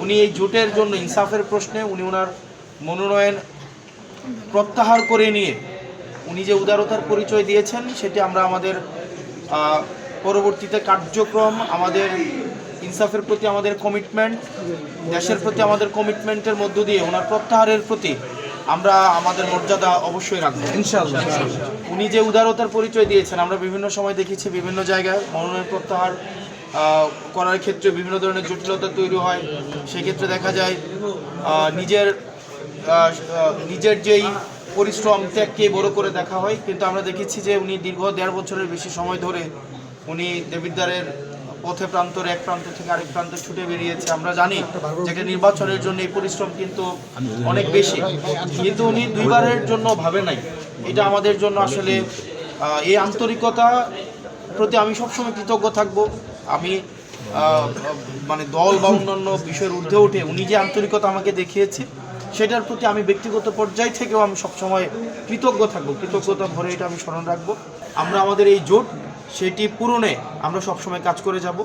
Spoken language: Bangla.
উনি এই জোটের জন্য ইনসাফের প্রশ্নে উনি ওনার মনোনয়ন প্রত্যাহার করে নিয়ে উনি যে উদারতার পরিচয় দিয়েছেন সেটি আমরা আমাদের পরবর্তীতে কার্যক্রম, আমাদের ইনসাফের প্রতি আমাদের কমিটমেন্ট, দেশের প্রতি আমাদের কমিটমেন্টের মধ্য দিয়ে ওনার প্রত্যাহারের প্রতি আমরা আমাদের মর্যাদা অবশ্যই রাখবো ইনশাআল্লাহ। উনি যে উদারতার পরিচয় দিয়েছেন, আমরা বিভিন্ন সময় দেখেছি বিভিন্ন জায়গায় মনোনয়ন প্রত্যাহার করার ক্ষেত্রে বিভিন্ন ধরনের জটিলতা তৈরি হয়। সেক্ষেত্রে দেখা যায় নিজের যেই পরিশ্রম ত্যাগকে বড় করে দেখা হয়, কিন্তু আমরা দেখেছি যে উনি দীর্ঘ 1.5 বছরের বেশি সময় ধরে উনি দেবিদ্বারের পথে প্রান্তরে এক প্রান্ত থেকে আরেক প্রান্তে ছুটে বেরিয়েছে। আমরা জানি যে একটা নির্বাচনের জন্য এই পরিশ্রম কিন্তু অনেক বেশি, কিন্তু উনি দুইবারের জন্য ভাবে নাই। এটা আমাদের জন্য আসলে এই আন্তরিকতা প্রতি আমি সবসময় কৃতজ্ঞ থাকব। আমি মানে দল বা অন্যান্য বিষয়ের ঊর্ধ্বে উঠে উনি যে আন্তরিকতা আমাকে দেখিয়েছে সেটার প্রতি আমি ব্যক্তিগত পর্যায় থেকেও আমি সবসময় কৃতজ্ঞ থাকবো, কৃতজ্ঞতা ভরে এটা আমি স্মরণ রাখবো। আমরা আমাদের এই জোট সেটি পূরণে আমরা সবসময় কাজ করে যাব।